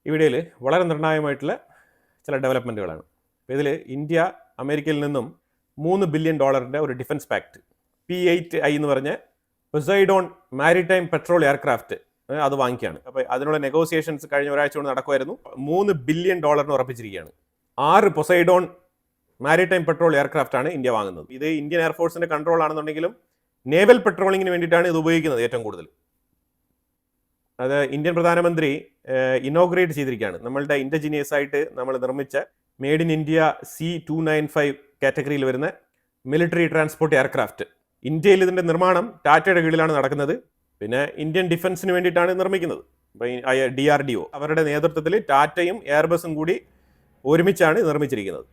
ഈ വീഡിയോയിൽ വളരെ നിർണായകമായിട്ടുള്ള ചില ഡെവലപ്മെൻറ്റുകളാണ്. ഇതിൽ ഇന്ത്യ അമേരിക്കയിൽ നിന്നും $3 ബില്യൺ ഒരു ഡിഫൻസ് പാക്റ്റ് P-8I എന്ന് പറഞ്ഞ പൊസൈഡോൺ മാരിടൈം പെട്രോൾ എയർക്രാഫ്റ്റ് അത് വാങ്ങിക്കുകയാണ്. അപ്പോൾ അതിനുള്ള നെഗോസിയേഷൻസ് കഴിഞ്ഞ ഒരാഴ്ച കൊണ്ട് നടക്കുമായിരുന്നു. $3 ബില്യൺ ഉറപ്പിച്ചിരിക്കുകയാണ്. 6 പൊസൈഡോൺ മാരിടൈം പെട്രോൾ എയർക്രാഫ്റ്റ് ആണ് ഇന്ത്യ വാങ്ങുന്നത്. ഇത് ഇന്ത്യൻ എയർഫോഴ്സിന്റെ കൺട്രോൾ ആണെന്നുണ്ടെങ്കിലും നേവൽ പെട്രോളിങ്ങിന് വേണ്ടിയിട്ടാണ് ഇത് ഉപയോഗിക്കുന്നത് ഏറ്റവും കൂടുതൽ. അത് ഇന്ത്യൻ പ്രധാനമന്ത്രി ഇനോഗ്രേറ്റ് ചെയ്തിരിക്കുകയാണ്. നമ്മളുടെ ഇൻഡിജിനിയസ് ആയിട്ട് നമ്മൾ നിർമ്മിച്ച മെയ്ഡ് ഇൻ ഇന്ത്യ C-295 കാറ്റഗറിയിൽ വരുന്ന മിലിറ്ററി ട്രാൻസ്പോർട്ട് എയർക്രാഫ്റ്റ്. ഇന്ത്യയിൽ ഇതിൻ്റെ നിർമ്മാണം ടാറ്റയുടെ കീഴിലാണ് നടക്കുന്നത്. പിന്നെ ഇന്ത്യൻ ഡിഫൻസിന് വേണ്ടിയിട്ടാണ് നിർമ്മിക്കുന്നത്. DRDO അവരുടെ നേതൃത്വത്തിൽ ടാറ്റയും എയർബസും കൂടി ഒരുമിച്ചാണ് നിർമ്മിച്ചിരിക്കുന്നത്.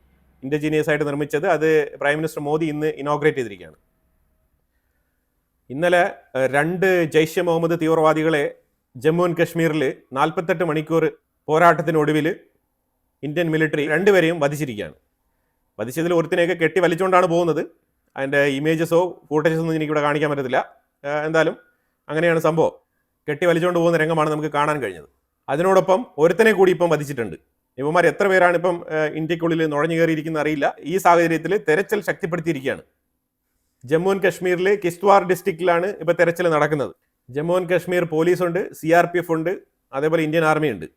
ഇൻഡിജിനിയസ് ആയിട്ട് നിർമ്മിച്ചത്. അത് പ്രൈം മിനിസ്റ്റർ മോദി ഇന്ന് ഇനോഗ്രേറ്റ് ചെയ്തിരിക്കുകയാണ്. ഇന്നലെ 2 ജയ്ഷെ മുഹമ്മദ് തീവ്രവാദികളെ ജമ്മു ആൻഡ് കശ്മീരിൽ 48 മണിക്കൂർ പോരാട്ടത്തിനൊടുവിൽ ഇന്ത്യൻ മിലിറ്ററി 2 പേരെയും വധിച്ചിരിക്കുകയാണ്. വധിച്ചതിൽ ഒരുത്തിനെയൊക്കെ കെട്ടി വലിച്ചുകൊണ്ടാണ് പോകുന്നത്. അതിൻ്റെ ഇമേജസോ ഫൂട്ടേജസോ ഒന്നും എനിക്കിവിടെ കാണിക്കാൻ പറ്റത്തില്ല. എന്തായാലും അങ്ങനെയാണ് സംഭവം. കെട്ടി വലിച്ചുകൊണ്ട് പോകുന്ന രംഗമാണ് നമുക്ക് കാണാൻ കഴിഞ്ഞത്. അതിനോടൊപ്പം ഒരുത്തനെ കൂടി ഇപ്പം വധിച്ചിട്ടുണ്ട്. ഇവന്മാർ എത്ര പേരാണ് ഇപ്പം ഇന്ത്യക്കുള്ളിൽ നുഴഞ്ഞു കയറിയിരിക്കുന്ന അറിയില്ല. ഈ സാഹചര്യത്തിൽ തെരച്ചിൽ ശക്തിപ്പെടുത്തിയിരിക്കുകയാണ്. ജമ്മു ആൻഡ് കശ്മീരിൽ കിസ്ത്വാർ ഡിസ്ട്രിക്റ്റിലാണ് ഇപ്പോൾ തെരച്ചിൽ നടക്കുന്നത്. ജമ്മു ആൻഡ് കശ്മീർ പോലീസുണ്ട്, CRPF ഉണ്ട്, അതേപോലെ ഇന്ത്യൻ ആർമി ഉണ്ട്,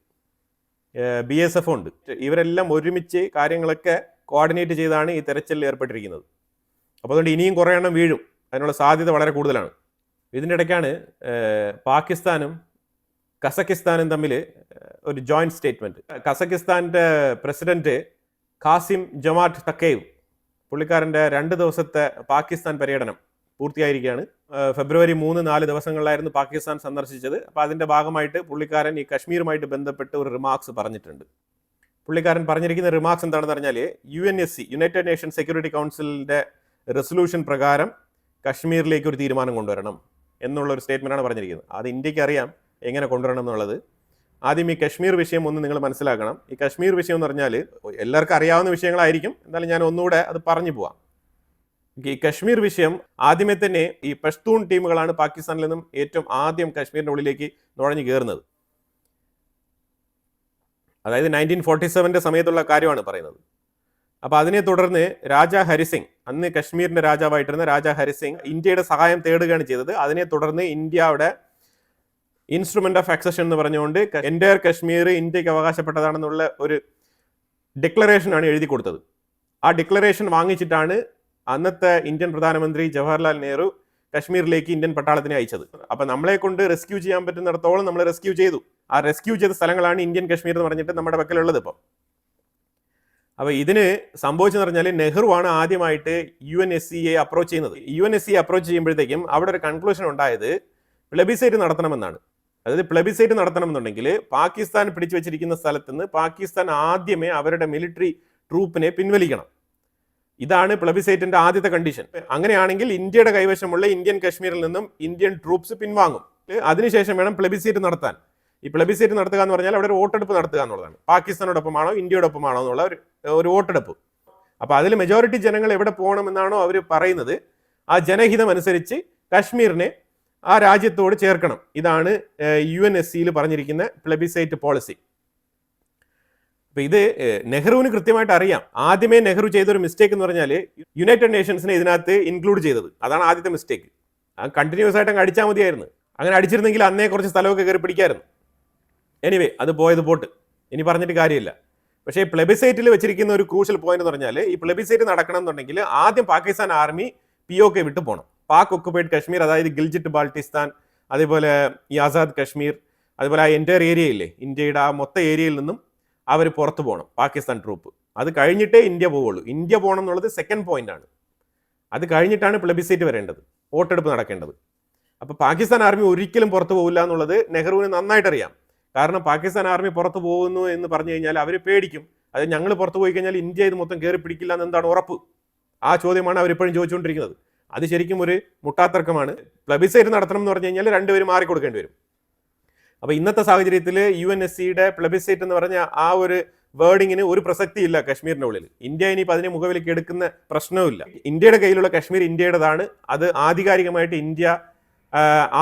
BSF ഉണ്ട്. ഇവരെല്ലാം ഒരുമിച്ച് കാര്യങ്ങളൊക്കെ കോർഡിനേറ്റ് ചെയ്താണ് ഈ തെരച്ചിലിൽ ഏർപ്പെട്ടിരിക്കുന്നത്. അപ്പോൾ അതുകൊണ്ട് ഇനിയും കുറേ എണ്ണം വീഴും. അതിനുള്ള സാധ്യത വളരെ കൂടുതലാണ്. ഇതിൻ്റെ ഇടയ്ക്കാണ് പാകിസ്ഥാനും കസക്കിസ്ഥാനും തമ്മിൽ ഒരു ജോയിൻറ്റ് സ്റ്റേറ്റ്മെൻറ്റ്. കസക്കിസ്ഥാൻ്റെ പ്രസിഡന്റ് ഖാസിം ജൊമാറ്റ് തക്കേവ് പുള്ളിക്കാരൻ്റെ 2 ദിവസത്തെ പാകിസ്ഥാൻ പര്യടനം പൂർത്തിയായിരിക്കുകയാണ്. ഫെബ്രുവരി 3-4 ദിവസങ്ങളിലായിരുന്നു പാകിസ്ഥാൻ സന്ദർശിച്ചത്. അപ്പോൾ അതിൻ്റെ ഭാഗമായിട്ട് പുള്ളിക്കാരൻ ഈ കശ്മീരുമായിട്ട് ബന്ധപ്പെട്ട് ഒരു റിമാർക്സ് പറഞ്ഞിട്ടുണ്ട്. പുള്ളിക്കാരൻ പറഞ്ഞിരിക്കുന്ന റിമാർക്സ് എന്താണെന്ന് പറഞ്ഞാൽ UNSC യുണൈറ്റഡ് നേഷൻ സെക്യൂരിറ്റി കൗൺസിലിൻ്റെ റെസൊല്യൂഷൻ പ്രകാരം കശ്മീരിലേക്ക് ഒരു തീരുമാനം കൊണ്ടുവരണം എന്നുള്ളൊരു സ്റ്റേറ്റ്മെൻറ്റാണ് പറഞ്ഞിരിക്കുന്നത്. അത് ഇന്ത്യക്ക് അറിയാം എങ്ങനെ കൊണ്ടുവരണം എന്നുള്ളത്. ആദ്യം ഈ കശ്മീർ വിഷയം ഒന്ന് നിങ്ങൾ മനസ്സിലാക്കണം. ഈ കശ്മീർ വിഷയം എന്ന് പറഞ്ഞാൽ എല്ലാവർക്കും അറിയാവുന്ന വിഷയങ്ങളായിരിക്കും. എന്നാലും ഞാൻ ഒന്നുകൂടെ അത് പറഞ്ഞു പോവാം. ഈ കശ്മീർ വിഷയം ആദ്യമേ തന്നെ ഈ പഷ്തൂൺ ടീമുകളാണ് പാകിസ്ഥാനിൽ നിന്നും ഏറ്റവും ആദ്യം കശ്മീരിൻ്റെ ഉള്ളിലേക്ക് നുഴഞ്ഞു കയറുന്നത്. അതായത് 1947 സമയത്തുള്ള കാര്യമാണ് പറയുന്നത്. അപ്പോൾ അതിനെ തുടർന്ന് രാജാ ഹരിസിംഗ്, അന്ന് കശ്മീരിൻ്റെ രാജാവായിട്ടിരുന്ന രാജാ ഹരിസിംഗ് ഇന്ത്യയുടെ സഹായം തേടുകയാണ് ചെയ്തത്. അതിനെ തുടർന്ന് ഇന്ത്യ അവിടെ ഇൻസ്ട്രുമെന്റ് ഓഫ് അക്സഷൻ എന്ന് പറഞ്ഞുകൊണ്ട് എൻ്റയർ കശ്മീർ ഇന്ത്യക്ക് അവകാശപ്പെട്ടതാണെന്നുള്ള ഒരു ഡിക്ലറേഷനാണ് എഴുതി കൊടുത്തത്. ആ ഡിക്ലറേഷൻ വാങ്ങിച്ചിട്ടാണ് അന്നത്തെ ഇന്ത്യൻ പ്രധാനമന്ത്രി ജവഹർലാൽ നെഹ്റു കശ്മീരിലേക്ക് ഇന്ത്യൻ പട്ടാളത്തിനെ അയച്ചത്. അപ്പം നമ്മളെ കൊണ്ട് റെസ്ക്യൂ ചെയ്യാൻ പറ്റുന്നിടത്തോളം നമ്മൾ റെസ്ക്യൂ ചെയ്തു. ആ റെസ്ക്യൂ ചെയ്ത സ്ഥലങ്ങളാണ് ഇന്ത്യൻ കശ്മീർ എന്ന് പറഞ്ഞിട്ട് നമ്മുടെ പക്കലുള്ളത് ഇപ്പം. അപ്പോൾ ഇതിന് സംഭവിച്ചെന്ന് പറഞ്ഞാൽ നെഹ്റുവാണ് ആദ്യമായിട്ട് UNSCയെ അപ്രോച്ച് ചെയ്യുന്നത്. UNSCയെ അപ്രോച്ച് ചെയ്യുമ്പോഴത്തേക്കും അവിടെ ഒരു കൺക്ലൂഷൻ ഉണ്ടായത് പ്ലെബിസൈറ്റ് നടത്തണമെന്നാണ്. അതായത് പ്ലെബിസൈറ്റ് നടത്തണമെന്നുണ്ടെങ്കിൽ പാകിസ്ഥാൻ പിടിച്ചു വെച്ചിരിക്കുന്ന സ്ഥലത്ത് നിന്ന് പാകിസ്ഥാൻ ആദ്യമേ അവരുടെ മിലിറ്ററി ട്രൂപ്പിനെ പിൻവലിക്കണം. ഇതാണ് പ്ലെബിസൈറ്റിന്റെ ആദ്യത്തെ കണ്ടീഷൻ. അങ്ങനെയാണെങ്കിൽ ഇന്ത്യയുടെ കൈവശമുള്ള ഇന്ത്യൻ കശ്മീരിൽ നിന്നും ഇന്ത്യൻ ട്രൂപ്സ് പിൻവാങ്ങും. അതിനുശേഷം വേണം പ്ലെബിസൈറ്റ് നടത്താൻ. ഈ പ്ലെബിസൈറ്റ് നടത്തുക എന്ന് പറഞ്ഞാൽ അവിടെ ഒരു വോട്ടെടുപ്പ് നടത്തുക എന്നുള്ളതാണ്. പാകിസ്ഥാനോടൊപ്പമാണോ ഇന്ത്യയോടൊപ്പമാണോ എന്നുള്ള ഒരു വോട്ടെടുപ്പ്. അപ്പോൾ അതിൽ മെജോറിറ്റി ജനങ്ങൾ എവിടെ പോകണമെന്നാണോ അവർ പറയുന്നത് ആ ജനഹിതം അനുസരിച്ച് കശ്മീരിനെ ആ രാജ്യത്തോട് ചേർക്കണം. ഇതാണ് UNSCയിൽ പറഞ്ഞിരിക്കുന്ന പ്ലെബിസൈറ്റ് പോളിസി. അപ്പോൾ ഇത് നെഹ്റുവിന് കൃത്യമായിട്ട് അറിയാം. ആദ്യമേ നെഹ്റു ചെയ്തൊരു മിസ്റ്റേക്ക് എന്ന് പറഞ്ഞാൽ യുണൈറ്റഡ് നേഷൻസിനെ ഇതിനകത്ത് ഇൻക്ലൂഡ് ചെയ്തത്. അതാണ് ആദ്യത്തെ മിസ്റ്റേക്ക്. ആ കണ്ടിന്യൂസ് ആയിട്ട് അങ്ങ് അടിച്ചാൽ മതിയായിരുന്നു. അങ്ങനെ അടിച്ചിരുന്നെങ്കിൽ അന്നേ കുറച്ച് സ്ഥലമൊക്കെ കയറി പിടിക്കായിരുന്നു. എനിവേ അത് പോയത് പോട്ട്, ഇനി പറഞ്ഞിട്ട് കാര്യമില്ല. പക്ഷേ ഈ പ്ലെബിസൈറ്റിൽ വെച്ചിരിക്കുന്ന ഒരു ക്രൂഷ്യൽ പോയിന്റ് എന്ന് പറഞ്ഞാൽ ഈ പ്ലെബിസൈറ്റ് നടക്കണം എന്നുണ്ടെങ്കിൽ ആദ്യം പാകിസ്ഥാൻ ആർമി POK വിട്ടു പോകണം. പാക് ഒക്കുപൈഡ് കശ്മീർ, അതായത് ഗിൽജിറ്റ് ബാൾട്ടിസ്ഥാൻ, അതേപോലെ ഈ ആസാദ് കശ്മീർ, അതുപോലെ ആ എൻ്റയർ ഏരിയയില്ലേ ഇന്ത്യയുടെ ആ മൊത്തം ഏരിയയിൽ നിന്നും അവർ പുറത്തു പോകണം പാകിസ്ഥാൻ ട്രൂപ്പ്. അത് കഴിഞ്ഞിട്ടേ ഇന്ത്യ പോവുള്ളൂ. ഇന്ത്യ പോകണം എന്നുള്ളത് സെക്കൻഡ് പോയിന്റാണ്. അത് കഴിഞ്ഞിട്ടാണ് പ്ലെബിസൈറ്റ് വരേണ്ടത്, വോട്ടെടുപ്പ് നടക്കേണ്ടത്. അപ്പോൾ പാകിസ്ഥാൻ ആർമി ഒരിക്കലും പുറത്തു പോകില്ല എന്നുള്ളത് നെഹ്റുവിന് നന്നായിട്ട് അറിയാം. കാരണം പാകിസ്ഥാൻ ആർമി പുറത്തു പോകുന്നു എന്ന് പറഞ്ഞു കഴിഞ്ഞാൽ അവർ പേടിക്കും. അത് ഞങ്ങൾ പുറത്തു പോയി കഴിഞ്ഞാൽ ഇന്ത്യ ഇത് മൊത്തം കയറി പിടിക്കില്ല എന്ന് എന്താണ് ഉറപ്പ്? ആ ചോദ്യമാണ് അവരിപ്പോഴും ചോദിച്ചുകൊണ്ടിരിക്കുന്നത്. അത് ശരിക്കും ഒരു മുട്ടാത്തർക്കമാണ്. പ്ലെബിസൈറ്റ് നടത്തണം എന്ന് പറഞ്ഞു കഴിഞ്ഞാൽ 2 പേരും മാറിക്കൊടുക്കേണ്ടി വരും. അപ്പോൾ ഇന്നത്തെ സാഹചര്യത്തിൽ UNSCയുടെ പ്ലെബിസൈറ്റ് എന്ന് പറഞ്ഞ ആ ഒരു വേർഡിങ്ങിന് ഒരു പ്രസക്തിയില്ല കശ്മീരിൻ്റെ ഉള്ളിൽ. ഇന്ത്യ ഇനിയിപ്പോൾ അതിനെ മുഖവിലേക്ക് എടുക്കുന്ന പ്രശ്നവുമില്ല. ഇന്ത്യയുടെ കയ്യിലുള്ള കശ്മീർ ഇന്ത്യയുടേതാണ്. അത് ആധികാരികമായിട്ട് ഇന്ത്യ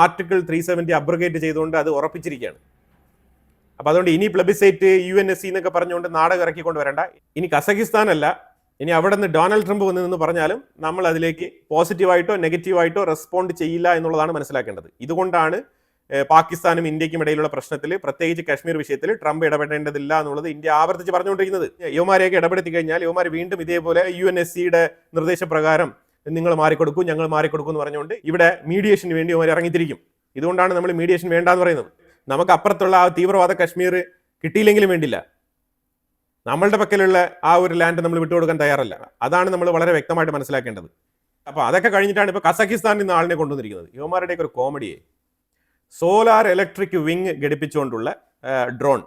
ആർട്ടിക്കിൾ 370 അബ്രഗേറ്റ് ചെയ്തുകൊണ്ട് അത് ഉറപ്പിച്ചിരിക്കുകയാണ്. അപ്പോൾ അതുകൊണ്ട് ഇനി പ്ലബിസൈറ്റ് UNSC എന്നൊക്കെ പറഞ്ഞുകൊണ്ട് നാടകം ഇറക്കിക്കൊണ്ട് വരണ്ട. ഇനി കസക്കിസ്ഥാൻ അല്ല, ഇനി അവിടെ നിന്ന് ഡൊണാൾഡ് ട്രംപ് വന്നു പറഞ്ഞാലും നമ്മൾ അതിലേക്ക് പോസിറ്റീവായിട്ടോ നെഗറ്റീവായിട്ടോ റെസ്പോണ്ട് ചെയ്യില്ല എന്നുള്ളതാണ് മനസ്സിലാക്കേണ്ടത്. ഇതുകൊണ്ടാണ് പാകിസ്ഥാനും ഇന്ത്യക്കും ഇടയിലുള്ള പ്രശ്നത്തിൽ, പ്രത്യേകിച്ച് കാശ്മീർ വിഷയത്തിൽ ട്രംപ് ഇടപെടേണ്ടതില്ല എന്നുള്ളത് ഇന്ത്യ ആവർത്തിച്ച് പറഞ്ഞുകൊണ്ടിരിക്കുന്നത്. യുവമാരെയൊക്കെ ഇടപെടുത്തി കഴിഞ്ഞാൽ യുവമാർ വീണ്ടും ഇതേപോലെ UNSCയുടെ നിർദ്ദേശപ്രകാരം നിങ്ങൾ മാറിക്കൊടുക്കും, ഞങ്ങൾ മാറിക്കൊടുക്കും എന്ന് പറഞ്ഞുകൊണ്ട് ഇവിടെ മീഡിയേഷന് വേണ്ടി യുവമാർ ഇറങ്ങിത്തിരിക്കും. ഇതുകൊണ്ടാണ് നമ്മൾ മീഡിയേഷൻ വേണ്ടാന്ന് പറയുന്നത്. നമുക്ക് അപ്പുറത്തുള്ള ആ തീവ്രവാദ കശ്മീർ കിട്ടിയില്ലെങ്കിലും വേണ്ടില്ല, നമ്മളുടെ പക്കലുള്ള ആ ഒരു ലാൻഡ് നമ്മൾ വിട്ടുകൊടുക്കാൻ തയ്യാറല്ല. അതാണ് നമ്മൾ വളരെ വ്യക്തമായിട്ട് മനസ്സിലാക്കേണ്ടത്. അപ്പോൾ അതൊക്കെ കഴിഞ്ഞിട്ടാണ് ഇപ്പോൾ കസക്കിസ്ഥാനിൽ നിന്ന് ആളിനെ കൊണ്ടുവന്നിരിക്കുന്നത്. യുവമാരുടെയൊക്കെ ഒരു കോമഡിയെ, സോലാർ ഇലക്ട്രിക് വിങ് ഘടിപ്പിച്ചുകൊണ്ടുള്ള ഡ്രോൺ,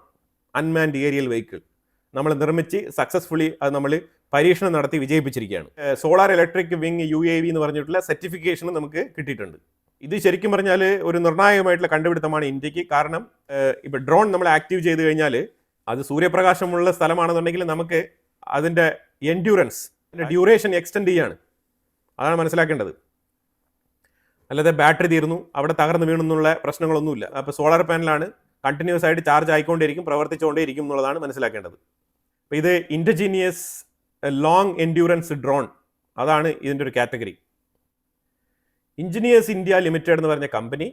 അൺമാൻഡ് ഏരിയൽ വെഹിക്കിൾ നമ്മൾ നിർമ്മിച്ച് സക്സസ്ഫുള്ളി അത് നമ്മൾ പരീക്ഷണം നടത്തി വിജയിപ്പിച്ചിരിക്കുകയാണ്. സോളാർ ഇലക്ട്രിക് വിങ് UAV എന്ന് പറഞ്ഞിട്ടുള്ള സർട്ടിഫിക്കേഷൻ നമുക്ക് കിട്ടിയിട്ടുണ്ട്. ഇത് ശരിക്കും പറഞ്ഞാൽ ഒരു നിർണായകമായിട്ടുള്ള കണ്ടുപിടുത്തമാണ് ഇന്ത്യക്ക്. കാരണം ഇപ്പോൾ ഡ്രോൺ നമ്മൾ ആക്റ്റീവ് ചെയ്ത് കഴിഞ്ഞാൽ അത് സൂര്യപ്രകാശമുള്ള സ്ഥലമാണെന്നുണ്ടെങ്കിൽ നമുക്ക് അതിൻ്റെ എൻഡ്യൂറൻസ്, ഡ്യൂറേഷൻ എക്സ്റ്റെൻഡ് ചെയ്യാണ്. അതാണ് മനസ്സിലാക്കേണ്ടത്. അല്ലാതെ ബാറ്ററി തീർന്നു, അവിടെ തകർന്നു വീണെന്നുള്ള പ്രശ്നങ്ങളൊന്നുമില്ല. അപ്പോൾ സോളാർ പാനലാണ്, കണ്ടിന്യൂസ് ആയിട്ട് ചാർജ് ആയിക്കൊണ്ടേയിരിക്കും, പ്രവർത്തിച്ചുകൊണ്ടേയിരിക്കും എന്നുള്ളതാണ് മനസ്സിലാക്കേണ്ടത്. അപ്പോൾ ഇത് ഇൻഡിജീനിയസ് ലോങ് എൻഡ്യൂറൻസ് ഡ്രോൺ, അതാണ് ഇതിൻ്റെ ഒരു കാറ്റഗറി. എഞ്ചിനീയേഴ്സ് ഇന്ത്യ ലിമിറ്റഡ് എന്ന് പറഞ്ഞ കമ്പനി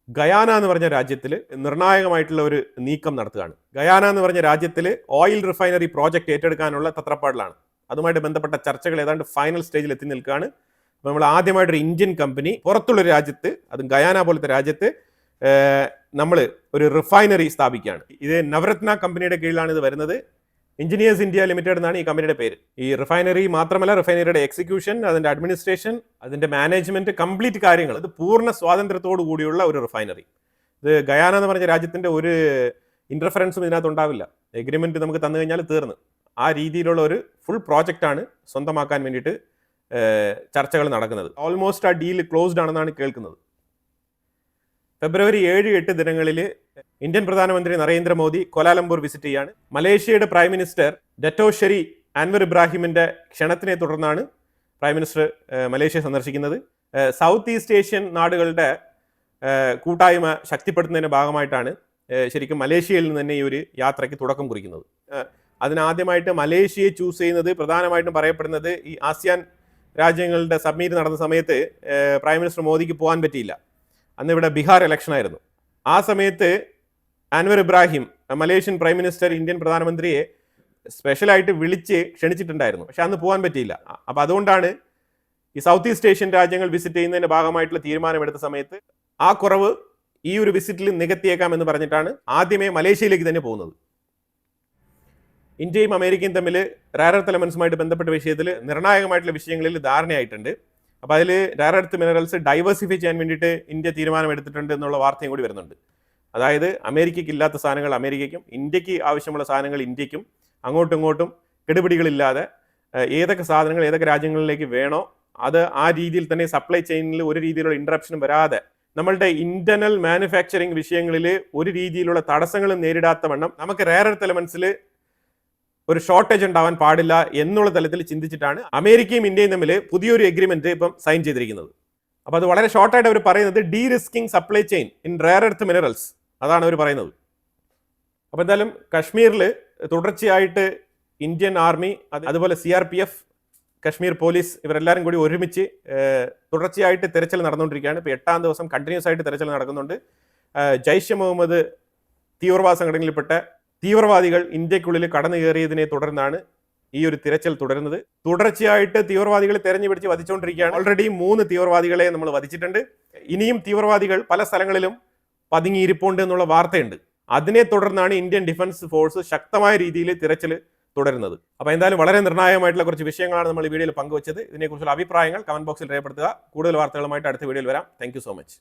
ഗയാന എന്ന് പറഞ്ഞ രാജ്യത്തിൽ നിർണായകമായിട്ടുള്ള ഒരു നീക്കം നടത്തുകയാണ്. ഗയാന എന്ന് പറഞ്ഞ രാജ്യത്തിൽ ഓയിൽ റിഫൈനറി പ്രോജക്റ്റ് ഏറ്റെടുക്കാനുള്ള തത്രപ്പാടിലാണ്. അതുമായിട്ട് ബന്ധപ്പെട്ട ചർച്ചകൾ ഏതാണ്ട് ഫൈനൽ സ്റ്റേജിൽ എത്തി നിൽക്കുകയാണ്. അപ്പോൾ നമ്മൾ ആദ്യമായിട്ടൊരു ഇന്ത്യൻ കമ്പനി പുറത്തുള്ളൊരു രാജ്യത്ത്, അതും ഗയാന പോലത്തെ രാജ്യത്ത് നമ്മൾ ഒരു റിഫൈനറി സ്ഥാപിക്കുകയാണ്. ഇത് നവരത്ന കമ്പനിയുടെ കീഴിലാണ് ഇത് വരുന്നത്. എഞ്ചിനീയേഴ്സ് ഇന്ത്യ ലിമിറ്റഡ് എന്നാണ് ഈ കമ്പനിയുടെ പേര്. ഈ റിഫൈനറി മാത്രമല്ല, റിഫൈനറിയുടെ എക്സിക്യൂഷൻ, അതിൻ്റെ അഡ്മിനിസ്ട്രേഷൻ, അതിൻ്റെ മാനേജ്മെന്റ്, കംപ്ലീറ്റ് കാര്യങ്ങൾ, ഇത് പൂർണ്ണ സ്വാതന്ത്ര്യത്തോടു കൂടിയുള്ള ഒരു റിഫൈനറി. ഇത് ഗയാന എന്ന് പറഞ്ഞ രാജ്യത്തിൻ്റെ ഒരു ഇന്റർഫറൻസും ഇതിനകത്ത് ഉണ്ടാവില്ല. എഗ്രിമെന്റ് നമുക്ക് തന്നു കഴിഞ്ഞാൽ തീർന്ന്. ആ രീതിയിലുള്ള ഒരു ഫുൾ പ്രോജക്റ്റാണ് സ്വന്തമാക്കാൻ വേണ്ടിയിട്ട് ചർച്ചകൾ നടക്കുന്നത്. ഓൾമോസ്റ്റ് ആ ഡീൽ ക്ലോസ്ഡ് ആണെന്നാണ് കേൾക്കുന്നത്. ഫെബ്രുവരി 7-8 ദിനങ്ങളിൽ ഇന്ത്യൻ പ്രധാനമന്ത്രി നരേന്ദ്രമോദി കോലാലംപൂർ വിസിറ്റ് ചെയ്യാണ്. മലേഷ്യയുടെ പ്രൈം മിനിസ്റ്റർ ഡറ്റോ ഷെറി അൻവർ ഇബ്രാഹിമിന്റെ ക്ഷണത്തിനെ തുടർന്നാണ് പ്രൈം മിനിസ്റ്റർ മലേഷ്യ സന്ദർശിക്കുന്നത്. സൗത്ത് ഈസ്റ്റ് ഏഷ്യൻ നാടുകളുടെ കൂട്ടായ്മ ശക്തിപ്പെടുത്തുന്നതിന്റെ ഭാഗമായിട്ടാണ് ശരിക്കും മലേഷ്യയിൽ നിന്ന് തന്നെ ഈ ഒരു യാത്രയ്ക്ക് തുടക്കം കുറിക്കുന്നത്. അതിനാദ്യമായിട്ട് മലേഷ്യയെ ചൂസ് ചെയ്യുന്നത് പ്രധാനമായിട്ടും പറയപ്പെടുന്നത് ഈ ആസിയാൻ രാജ്യങ്ങളുടെ സബ്മീറ്റ് നടന്ന സമയത്ത് പ്രൈം മിനിസ്റ്റർ മോദിക്ക് പോകാൻ പറ്റിയില്ല. അന്ന് ഇവിടെ ബീഹാർ ഇലക്ഷൻ ആയിരുന്നു. ആ സമയത്ത് Anwar Ibrahim Malaysian prime minister Indian പ്രധാനമന്ത്രിയെ സ്പെഷ്യലായിട്ട് വിളിച്ച് ക്ഷണിച്ചിട്ടുണ്ടായിരുന്നു. പക്ഷെ അന്ന് പോകാൻ പറ്റിയില്ല. അപ്പോൾ അതുകൊണ്ടാണ് ഈ സൗത്ത് ഈസ്റ്റ് ഏഷ്യൻ രാജ്യങ്ങൾ വിസിറ്റ് ചെയ്യുന്നതിൻ്റെ ഭാഗമായിട്ടുള്ള തീരുമാനമെടുത്ത സമയത്ത് ആ കുറവ് ഈ ഒരു വിസിറ്റിൽ നികത്തിയേക്കാം എന്ന് പറഞ്ഞിട്ടാണ് ആദ്യമേ മലേഷ്യയിലേക്ക് തന്നെ പോകുന്നത്. ഇന്ത്യയും അമേരിക്കയും തമ്മിൽ റയർ എർത്ത് എലമെന്റ്സുമായിട്ട് ബന്ധപ്പെട്ട വിഷയത്തിൽ നിർണായകമായിട്ടുള്ള വിഷയങ്ങളിൽ ധാരണയായിട്ടുണ്ട്. അപ്പോൾ അതിൽ റയർ എർത്ത് മിനറൽസ് ഡൈവേഴ്സിഫൈ ചെയ്യാൻ വേണ്ടിയിട്ട് ഇന്ത്യ തീരുമാനമെടുത്തിട്ടുണ്ട് എന്നുള്ള വാർത്തയും കൂടി വരുന്നുണ്ട്. അതായത് അമേരിക്കയ്ക്ക് ഇല്ലാത്ത സാധനങ്ങൾ അമേരിക്കയ്ക്കും, ഇന്ത്യക്ക് ആവശ്യമുള്ള സാധനങ്ങൾ ഇന്ത്യക്കും, അങ്ങോട്ടും ഇങ്ങോട്ടും കെടുപിടികളില്ലാതെ ഏതൊക്കെ സാധനങ്ങൾ ഏതൊക്കെ രാജ്യങ്ങളിലേക്ക് വേണോ അത് ആ രീതിയിൽ തന്നെ സപ്ലൈ ചെയിനിൽ ഒരു രീതിയിലുള്ള ഇൻട്രപ്ഷനും വരാതെ, നമ്മളുടെ ഇന്റർണൽ മാനുഫാക്ചറിങ് വിഷയങ്ങളിൽ ഒരു രീതിയിലുള്ള തടസ്സങ്ങളും നേരിടാത്ത വണ്ണം നമുക്ക് റയർ എർത്ത് എലമെന്റ്സിൽ ഒരു ഷോർട്ടേജ് ഉണ്ടാവാൻ പാടില്ല എന്നുള്ള തലത്തിൽ ചിന്തിച്ചിട്ടാണ് അമേരിക്കയും ഇന്ത്യയും തമ്മിൽ പുതിയൊരു എഗ്രിമെന്റ് ഇപ്പം സൈൻ ചെയ്തിരിക്കുന്നത്. അപ്പോൾ അത് വളരെ ഷോർട്ടായിട്ട് അവർ പറയുന്നത് de-risking supply chain in rare earth minerals, അതാണ് അവർ പറയുന്നത്. അപ്പോൾ എന്തായാലും കശ്മീരിൽ തുടർച്ചയായിട്ട് ഇന്ത്യൻ ആർമി, അതുപോലെ CRPF, കശ്മീർ പോലീസ്, ഇവരെല്ലാവരും കൂടി ഒരുമിച്ച് തുടർച്ചയായിട്ട് തെരച്ചിൽ നടന്നുകൊണ്ടിരിക്കുകയാണ്. ഇപ്പോൾ 8ാം ദിവസം കണ്ടിന്യൂസ് ആയിട്ട് തെരച്ചിൽ നടക്കുന്നുണ്ട്. ജയ്ഷെ മുഹമ്മദ് തീവ്രവാദ സംഘടനയിൽപ്പെട്ട തീവ്രവാദികൾ ഇന്ത്യക്കുള്ളിൽ കടന്നു കയറിയതിനെ തുടർന്നാണ് ഈ ഒരു തിരച്ചിൽ തുടരുന്നത്. തുടർച്ചയായിട്ട് തീവ്രവാദികളെ തെരഞ്ഞു പിടിച്ച് വധിച്ചുകൊണ്ടിരിക്കുകയാണ്. ഓൾറെഡി 3 തീവ്രവാദികളെ നമ്മൾ വധിച്ചിട്ടുണ്ട്. ഇനിയും തീവ്രവാദികൾ പല സ്ഥലങ്ങളിലും പതുങ്ങിയിരിപ്പുണ്ട് എന്നുള്ള വാർത്തയുണ്ട്. അതിനെ തുടർന്നാണ് ഇന്ത്യൻ ഡിഫൻസ് ഫോഴ്സ് ശക്തമായ രീതിയിൽ തിരച്ചിൽ തുടരുന്നത്. അപ്പോൾ എന്തായാലും വളരെ നിർണായകമായിട്ടുള്ള കുറച്ച് വിഷയങ്ങളാണ് നമ്മൾ ഈ വീഡിയോയിൽ പങ്കുവച്ചത്. ഇതിനെക്കുറിച്ചുള്ള അഭിപ്രായങ്ങൾ കമന്റ് ബോക്സിൽ രേഖപ്പെടുത്തുക. കൂടുതൽ വാർത്തകളുമായിട്ട് അടുത്ത വീഡിയോയിൽ വരാം. Thank you so much.